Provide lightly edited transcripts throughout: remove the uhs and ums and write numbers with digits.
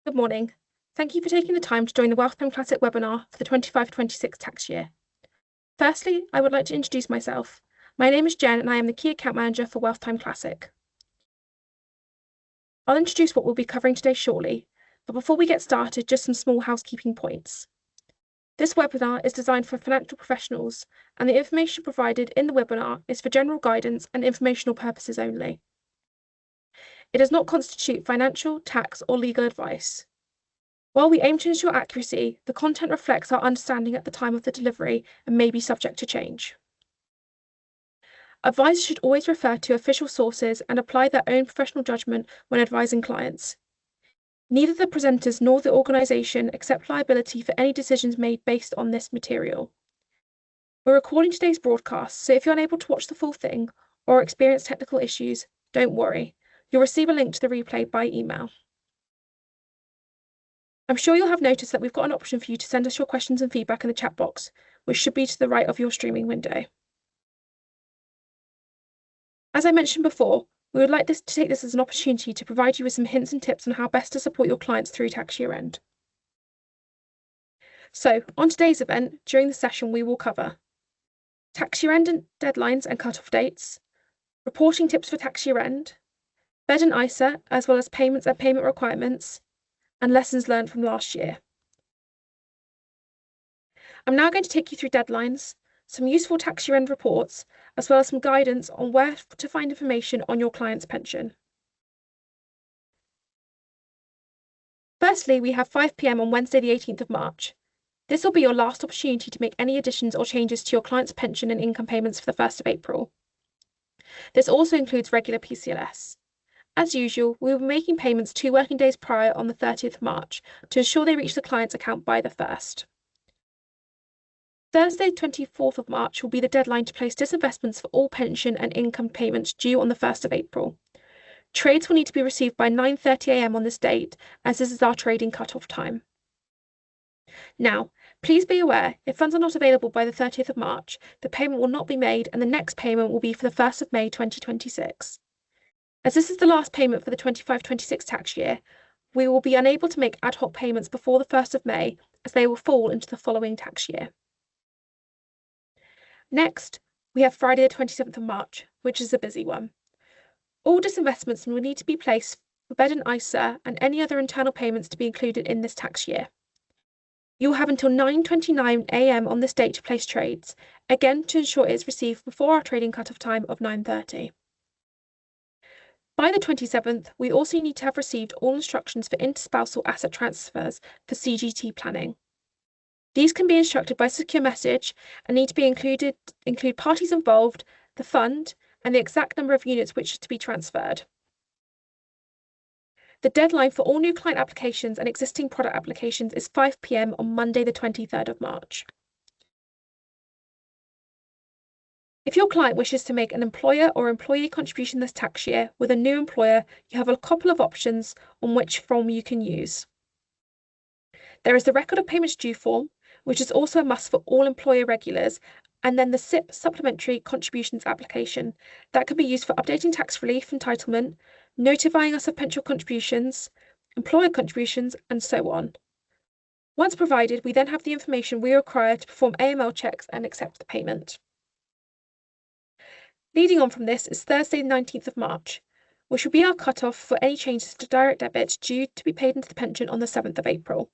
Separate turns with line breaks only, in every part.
Good morning. Thank you for taking the time to join the Wealthtime Classic webinar for the 25-26 tax year. Firstly, I would like to introduce myself. My name is Jen and I am the Key Account Manager for Wealthtime Classic. I'll introduce what we'll be covering today shortly, but before we get started, just some small housekeeping points. This webinar is designed for financial professionals, and the information provided in the webinar is for general guidance and informational purposes only. It does not constitute financial, tax, or legal advice. While we aim to ensure accuracy, the content reflects our understanding at the time of the delivery and may be subject to change. Advisors should always refer to official sources and apply their own professional judgment when advising clients. Neither the presenters nor the organisation accept liability for any decisions made based on this material. We're recording today's broadcast, so if you're unable to watch the full thing or experience technical issues, don't worry. You'll receive a link to the replay by email. I'm sure you'll have noticed that we've got an option for you to send us your questions and feedback in the chat box, which should be to the right of your streaming window. As I mentioned before, we would like to take this as an opportunity to provide you with some hints and tips on how best to support your clients through tax year end. So, on today's event, during the session, we will cover tax year end deadlines and cut-off dates, reporting tips for tax year end, BED and ISA, as well as payments and payment requirements, and lessons learned from last year. I'm now going to take you through deadlines, some useful tax year end reports, as well as some guidance on where to find information on your client's pension. Firstly, we have 5 p.m. on Wednesday the 18th of March. This will be your last opportunity to make any additions or changes to your client's pension and income payments for the 1st of April. This also includes regular PCLS. As usual, we will be making payments 2 working days prior on the 30th of March to ensure they reach the client's account by the 1st. Thursday, 24th of March will be the deadline to place disinvestments for all pension and income payments due on the 1st of April. Trades will need to be received by 9:30 a.m. on this date, as this is our trading cut-off time. Now, please be aware, if funds are not available by the 30th of March, the payment will not be made and the next payment will be for the 1st of May 2026. As this is the last payment for the 25-26 tax year, we will be unable to make ad hoc payments before the 1st of May, as they will fall into the following tax year. Next, we have Friday the 27th of March, which is a busy one. All disinvestments will need to be placed for BED and ISA and any other internal payments to be included in this tax year. You will have until 9:29 a.m. on this date to place trades, again to ensure it is received before our trading cut-off time of 9:30. By the 27th, we also need to have received all instructions for interspousal asset transfers for CGT planning. These can be instructed by secure message and need to include parties involved, the fund, and the exact number of units which is to be transferred. The deadline for all new client applications and existing product applications is 5 p.m. on Monday the 23rd of March. If your client wishes to make an employer or employee contribution this tax year with a new employer, you have a couple of options on which form you can use. There is the record of payments due form, which is also a must for all employer regulars, and then the SIPP supplementary contributions application that can be used for updating tax relief entitlement, notifying us of pension contributions, employer contributions, and so on. Once provided, we then have the information we require to perform AML checks and accept the payment. Leading on from this is Thursday the 19th of March, which will be our cut-off for any changes to direct debit due to be paid into the pension on the 7th of April.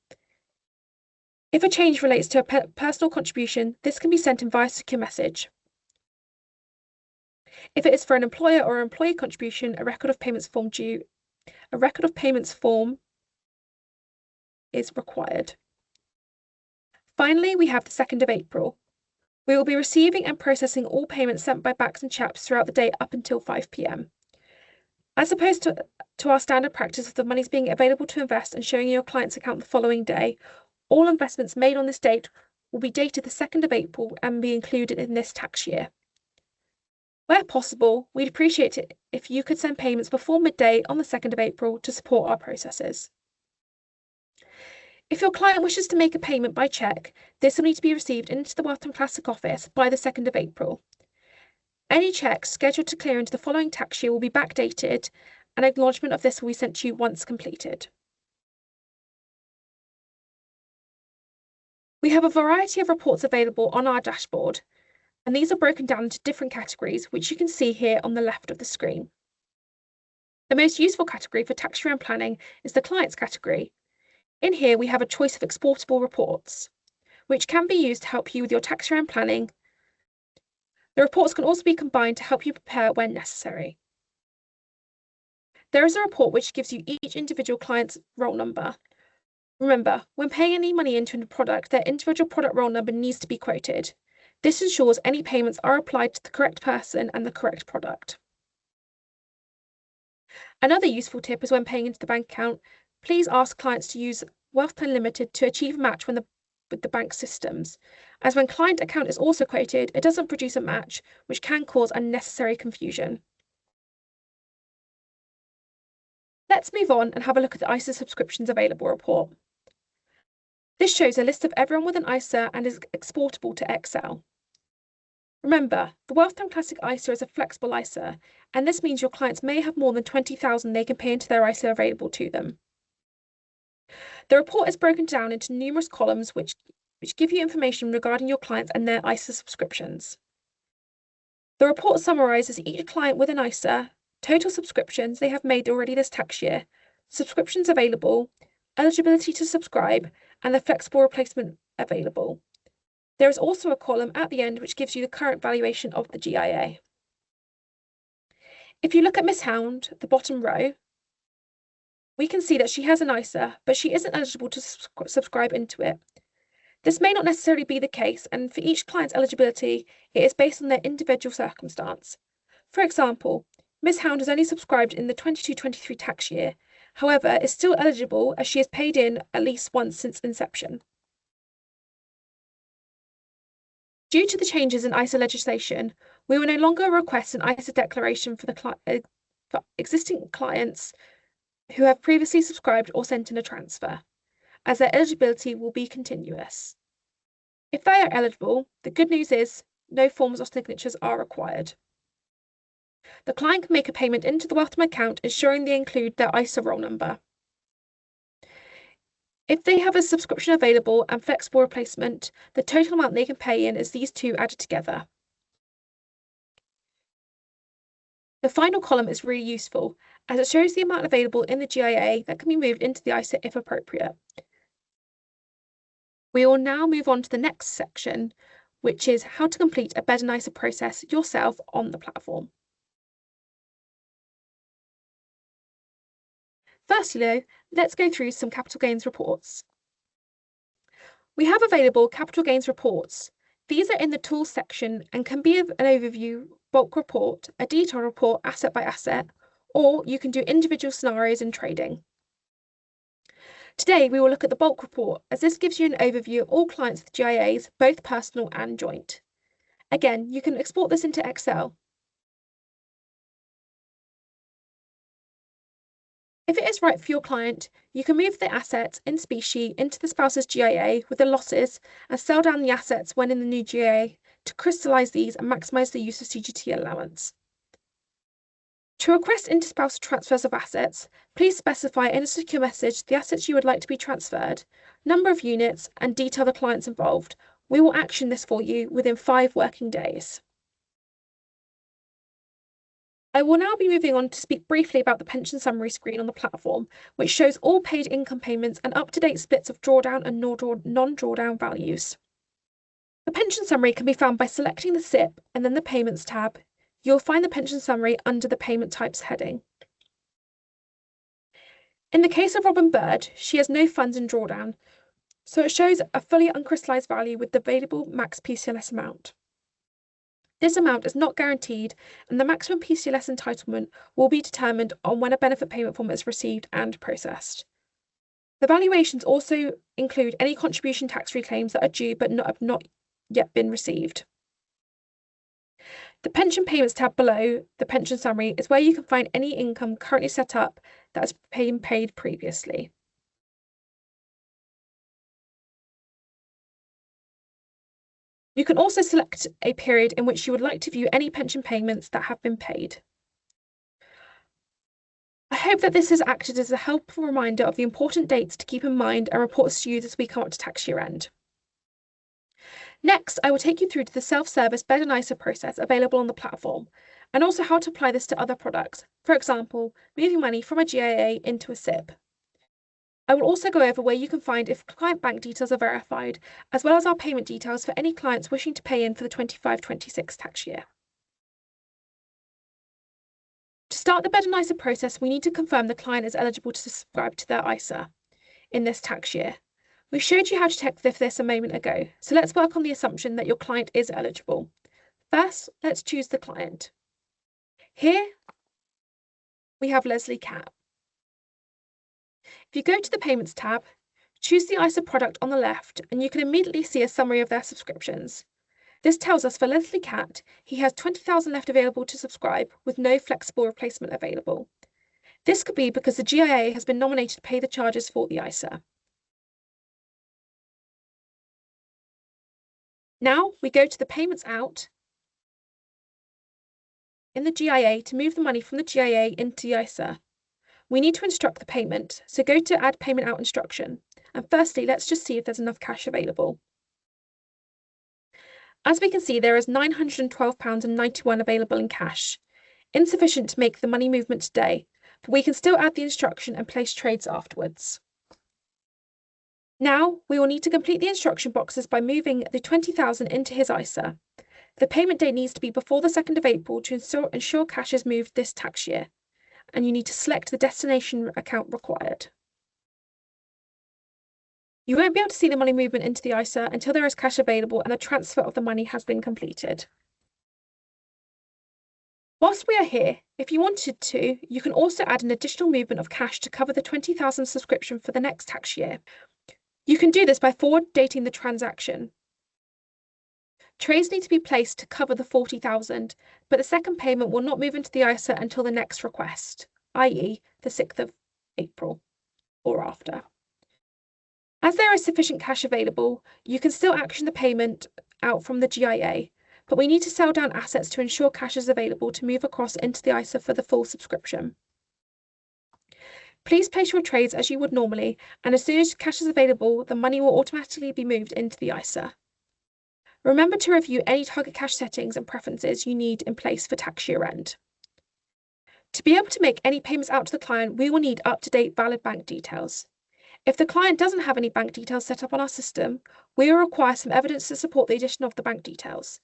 If a change relates to a personal contribution, this can be sent in via secure message. If it is for an employer or employee contribution, a record of payments form is required. Finally, we have the 2nd of April. We will be receiving and processing all payments sent by backs and chaps throughout the day up until 5 p.m. As opposed to our standard practice of the monies being available to invest and showing your client's account the following day, all investments made on this date will be dated the 2nd of April and be included in this tax year. Where possible, we'd appreciate it if you could send payments before midday on the 2nd of April to support our processes. If your client wishes to make a payment by cheque, this will need to be received into the Wealthhtime Classic office by the 2nd of April. Any cheques scheduled to clear into the following tax year will be backdated, and acknowledgement of this will be sent to you once completed. We have a variety of reports available on our dashboard, and these are broken down into different categories, which you can see here on the left of the screen. The most useful category for tax year-end planning is the clients category. In here, we have a choice of exportable reports, which can be used to help you with your tax year-end planning. The reports can also be combined to help you prepare when necessary. There is a report which gives you each individual client's roll number. Remember, when paying any money into a product, their individual product roll number needs to be quoted. This ensures any payments are applied to the correct person and the correct product. Another useful tip is when paying into the bank account, please ask clients to use Wealthplan Limited to achieve a match with the bank systems, as when client account is also quoted, it doesn't produce a match, which can cause unnecessary confusion. Let's move on and have a look at the ISA subscriptions available report. This shows a list of everyone with an ISA and is exportable to Excel. Remember, the Wealthtime Classic ISA is a flexible ISA, and this means your clients may have more than 20,000 they can pay into their ISA available to them. The report is broken down into numerous columns which give you information regarding your clients and their ISA subscriptions. The report summarises each client with an ISA, total subscriptions they have made already this tax year, subscriptions available, eligibility to subscribe, and the flexible replacement available. There is also a column at the end which gives you the current valuation of the GIA. If you look at Miss Hound, the bottom row, we can see that she has an ISA, but she isn't eligible to subscribe into it. This may not necessarily be the case, and for each client's eligibility, it is based on their individual circumstance. For example, Miss Hound has only subscribed in the 22-23 tax year, however, is still eligible as she has paid in at least once since inception. Due to the changes in ISA legislation, we will no longer request an ISA declaration for existing clients who have previously subscribed or sent in a transfer, as their eligibility will be continuous. If they are eligible, the good news is no forms or signatures are required. The client can make a payment into the Wealthtam account ensuring they include their ISA roll number. If they have a subscription available and flexible replacement, the total amount they can pay in is these two added together. The final column is really useful as it shows the amount available in the GIA that can be moved into the ISA if appropriate. We will now move on to the next section, which is how to complete a bed and ISA process yourself on the platform. Firstly, though, let's go through some capital gains reports. We have available capital gains reports. These are in the Tools section and can be an overview, bulk report, a detailed report asset by asset, or you can do individual scenarios in trading. Today, we will look at the bulk report, as this gives you an overview of all clients with GIAs, both personal and joint. Again, you can export this into Excel. If it is right for your client, you can move the assets in specie into the spouse's GIA with the losses and sell down the assets when in the new GIA to crystallise these and maximise the use of CGT allowance. To request interspousal transfers of assets, please specify in a secure message the assets you would like to be transferred, number of units, and detail the clients involved. We will action this for you within 5 working days. I will now be moving on to speak briefly about the pension summary screen on the platform, which shows all paid income payments and up-to-date splits of drawdown and non-drawdown values. The pension summary can be found by selecting the SIPP and then the Payments tab. You'll find the pension summary under the Payment Types heading. In the case of Robin Bird, she has no funds in drawdown, so it shows a fully uncrystallised value with the available max PCLS amount. This amount is not guaranteed, and the maximum PCLS entitlement will be determined on when a benefit payment form is received and processed. The valuations also include any contribution tax-free claims that are due but have not yet been received. The Pension Payments tab below the pension summary is where you can find any income currently set up that has been paid previously. You can also select a period in which you would like to view any pension payments that have been paid. I hope that this has acted as a helpful reminder of the important dates to keep in mind and reports to you as we come up to tax year end. Next, I will take you through to the self-service Better Nicer process available on the platform, and also how to apply this to other products, for example, moving money from a GIA into a SIPP. I will also go over where you can find if client bank details are verified, as well as our payment details for any clients wishing to pay in for the 25-26 tax year. To start the Better Nicer process, we need to confirm the client is eligible to subscribe to their ISA in this tax year. We showed you how to check this a moment ago, so let's work on the assumption that your client is eligible. First, let's choose the client. Here, we have Leslie Cat. If you go to the Payments tab, choose the ISA product on the left, and you can immediately see a summary of their subscriptions. This tells us for Leslie Cat, he has 20,000 left available to subscribe with no flexible replacement available. This could be because the GIA has been nominated to pay the charges for the ISA. Now we go to the Payments Out in the GIA to move the money from the GIA into the ISA. We need to instruct the payment, so go to Add Payment Out Instruction. And firstly, let's just see if there's enough cash available. As we can see, there is £912.91 available in cash, insufficient to make the money movement today, but we can still add the instruction and place trades afterwards. Now, we will need to complete the instruction boxes by moving the 20,000 into his ISA. The payment date needs to be before the 2nd of April to ensure cash is moved this tax year, and you need to select the destination account required. You won't be able to see the money movement into the ISA until there is cash available and the transfer of the money has been completed. Whilst we are here, if you wanted to, you can also add an additional movement of cash to cover the 20,000 subscription for the next tax year. You can do this by forward dating the transaction. Trades need to be placed to cover the 40,000, but the second payment will not move into the ISA until the next request, i.e. the 6th of April or after. As there is sufficient cash available, you can still action the payment out from the GIA, but we need to sell down assets to ensure cash is available to move across into the ISA for the full subscription. Please place your trades as you would normally, and as soon as cash is available, the money will automatically be moved into the ISA. Remember to review any target cash settings and preferences you need in place for tax year end. To be able to make any payments out to the client, we will need up-to-date valid bank details. If the client doesn't have any bank details set up on our system, we will require some evidence to support the addition of the bank details.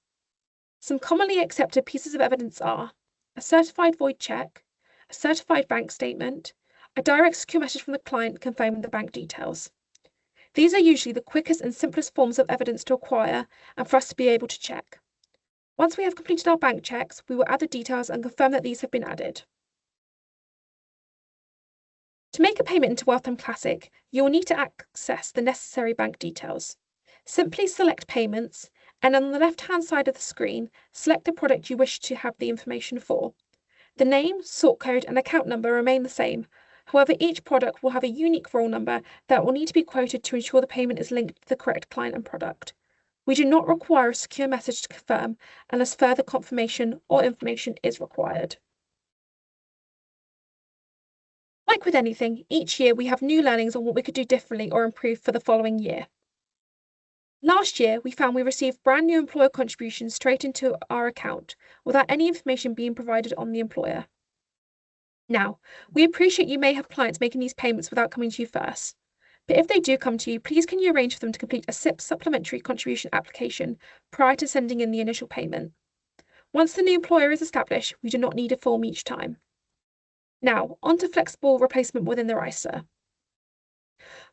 Some commonly accepted pieces of evidence are a certified void check, a certified bank statement, a direct secure message from the client confirming the bank details. These are usually the quickest and simplest forms of evidence to acquire and for us to be able to check. Once we have completed our bank checks, we will add the details and confirm that these have been added. To make a payment into Wealthtime Classic, you will need to access the necessary bank details. Simply select Payments, and on the left-hand side of the screen, select the product you wish to have the information for. The name, sort code, and account number remain the same. However, each product will have a unique roll number that will need to be quoted to ensure the payment is linked to the correct client and product. We do not require a secure message to confirm unless further confirmation or information is required. Like with anything, each year we have new learnings on what we could do differently or improve for the following year. Last year, we found we received brand new employer contributions straight into our account without any information being provided on the employer. Now, we appreciate you may have clients making these payments without coming to you first, but if they do come to you, please can you arrange for them to complete a SIPP supplementary contribution application prior to sending in the initial payment. Once the new employer is established, we do not need a form each time. Now, on to flexible replacement within their ISA.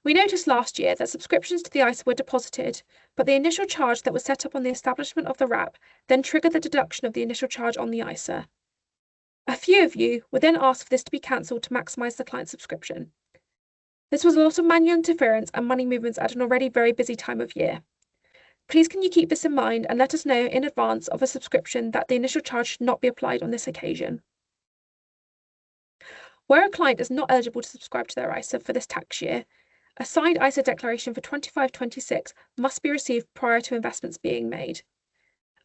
We noticed last year that subscriptions to the ISA were deposited, but the initial charge that was set up on the establishment of the wrap then triggered the deduction of the initial charge on the ISA. A few of you would then ask for this to be cancelled to maximise the client subscription. This was a lot of manual interference and money movements at an already very busy time of year. Please can you keep this in mind and let us know in advance of a subscription that the initial charge should not be applied on this occasion. Where a client is not eligible to subscribe to their ISA for this tax year, a signed ISA declaration for 25-26 must be received prior to investments being made.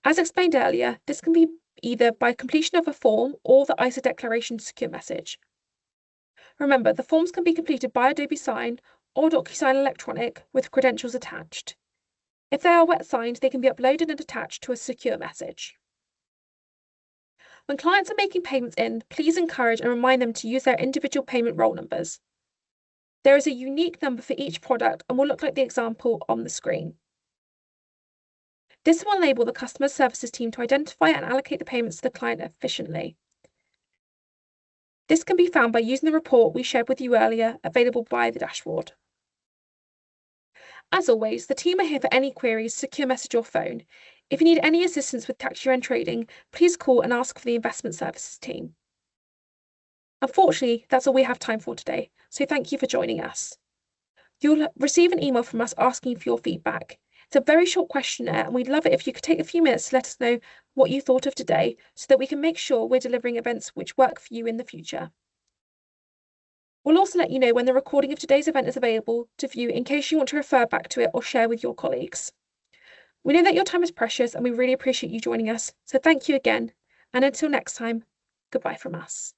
As explained earlier, this can be either by completion of a form or the ISA declaration secure message. Remember, the forms can be completed by Adobe Sign or DocuSign Electronic with credentials attached. If they are wet signed, they can be uploaded and attached to a secure message. When clients are making payments in, please encourage and remind them to use their individual payment roll numbers. There is a unique number for each product and will look like the example on the screen. This will enable the customer services team to identify and allocate the payments to the client efficiently. This can be found by using the report we shared with you earlier, available via the dashboard. As always, the team are here for any queries, secure message or phone. If you need any assistance with tax year-end trading, please call and ask for the investment services team. Unfortunately, that's all we have time for today, so thank you for joining us. You'll receive an email from us asking for your feedback. It's a very short questionnaire, and we'd love it if you could take a few minutes to let us know what you thought of today so that we can make sure we're delivering events which work for you in the future. We'll also let you know when the recording of today's event is available to view in case you want to refer back to it or share with your colleagues. We know that your time is precious and we really appreciate you joining us, so thank you again, and until next time, goodbye from us.